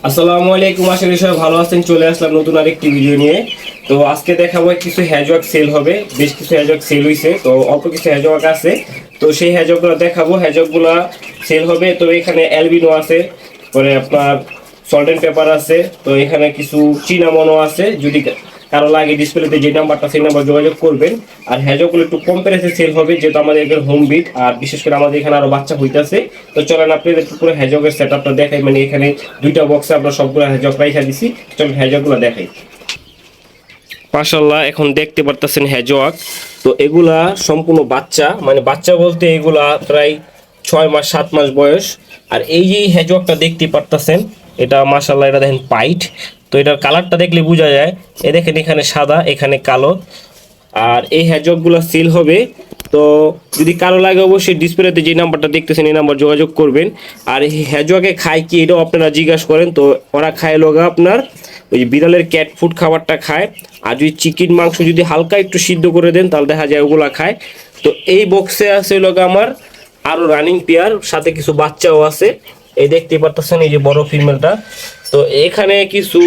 আসসালামু আলাইকুম, আশা করি সবাই ভালো আছেন। চলে আসলাম নতুন আরেকটি ভিডিও নিয়ে। তো আজকে দেখাবো কিছু হ্যাজওয়াক সেল হবে। বেশ কিছু হ্যাজওয়াক সেল হইছে, তো অল্প কিছু হ্যাজওয়াক আছে। তো সেই হ্যাজওয়াকগুলো দেখাবো। হ্যাজওয়াকগুলো সেল হবে। তো এখানে অ্যালবিনো আছে, পরে আপনার সল্ট এন্ড পেপার আছে। তো এখানে কিছু চিনামনও আছে। যদি কারো লাগে ডিসপ্লেতে যে নাম্বারটা, সেই নাম্বার যোগাযোগ করবেন। আর হ্যাজওয়াকগুলো একটু কম প্রাইসে সেল হবে, যেহেতু আমাদের এখানে হোম বিট, আর বিশেষ করে আমাদের এখানে আরো বাচ্চা হইতেছে। তো চলেন আপনাদের একটু পুরো হ্যাজওয়াকের সেটআপটা দেখাই। মানে এখানে দুইটা বক্সে আমরা সবগুলো হ্যাজওয়াক রাইখা দিছি। চলেন হ্যাজওয়াকগুলো দেখাই। মাশাআল্লাহ, এখন দেখতে পারতেছেন হ্যাজওয়াক। তো এগুলা সম্পূর্ণ বাচ্চা, মানে বাচ্চা বলতে এগুলা প্রায় 6 মাস 7 মাস বয়স। আর এই যে হ্যাজওয়াকটা দেখতে পারতেছেন, এটা মাশাআল্লাহ, এটা দেখেন পাইট। তো এটার কালারটা দেখলে বোঝা যায়। এ দেখেন, এখানে সাদা, এখানে কালো। আর এই হ্যাজওয়াকগুলো সেল হবে। তো যদি কারো লাগে অবশ্যই ডিসপ্লেতে যে নাম্বারটা দেখতেছেন এই নাম্বার যোগাযোগ করবেন। আর এই হ্যাজওয়াকে খায় কি, এটাও আপনারা জিজ্ঞাসা করেন। তো ওরা খায় লগা আপনার ওই যে বিড়ালের ক্যাট ফুড খাবারটা খায়। আর যদি চিকেন মাংস যদি হালকা একটু সিদ্ধ করে দেন, তাহলে দেখা যায় ওগুলা খায়। তো এই বক্সে আছে লগা আমার আরও রানিং পেয়ার, সাথে কিছু বাচ্চাও আছে। এই দেখতে পারতেছেন, এই যে বড় ফিমেলটা। তো এখানে কিছু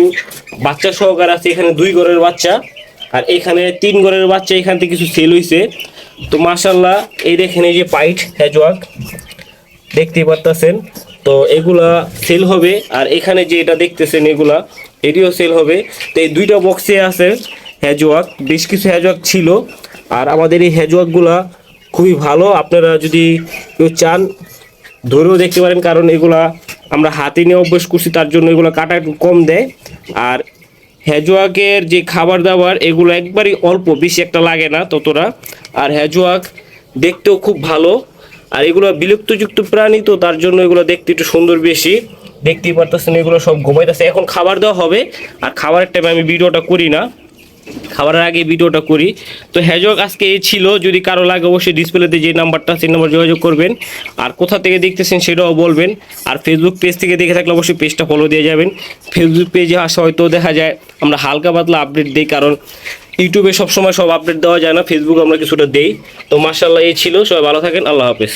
বাচ্চা সহকার আছে, এখানে 2 ঘরের বাচ্চা। আর এখানে 3 ঘরের বাচ্চা এখান থেকে কিছু সেল হইছে। তো মাশাআল্লাহ, এই দেখেন, এই যে পাইট হ্যাজওয়াক দেখতেই পারতেছেন। তো এগুলা সেল হবে। আর এখানে যে এটা দেখতেছেন, এগুলা এটিও সেল হবে। তো এই দুইটা বক্সে আছে হ্যাজওয়াক। বেশ কিছু হ্যাজওয়াক ছিল। আর আমাদের এই হ্যাজওয়াকগুলা খুবই ভালো। আপনারা যদি কেউ চান ধরেও দেখতে পারেন, কারণ এগুলা আমরা হাতে নিয়ে অভ্যাস করছি, তার জন্য এগুলো কাটা একটু কম দেয়। আর হ্যাজওয়াকের যে খাবার দাবার, এগুলো একবারই অল্প, বেশি একটা লাগে না ততটা। আর হ্যাজওয়াক দেখতেও খুব ভালো। আর এগুলো বিলুপ্তযুক্ত প্রাণী, তো তার জন্য এগুলো দেখতে একটু সুন্দর বেশি। দেখতেই পারতেছেন, এগুলো সব ঘুমাইতেছে। এখন খাবার দেওয়া হবে। আর খাবারের টাইমে আমি ভিডিওটা করি না, খাবারের আগে ভিডিওটা করি। তো হ্যাজওয়াক আজকে এই ছিল। যদি কারো লাগে অবশ্যই ডিসপ্লেতে যে নাম্বারটা, সেই নাম্বার যোগাযোগ করবেন। আর কোথা থেকে দেখতেছেন সেটাও বলবেন। আর ফেসবুক পেজ থেকে দেখে থাকলে অবশ্যই পেজটা ফলো দিয়ে যাবেন। ফেসবুক পেজে আসা হয়তো দেখা যায় আমরা হালকা পাতলা আপডেট দিই, কারণ ইউটিউবে সবসময় সব আপডেট দেওয়া যায় না, ফেসবুক আমরা কিছুটা দেই। তো মাশাআল্লাহ, এই ছিল। সবাই ভালো থাকেন, আল্লাহ হাফেজ।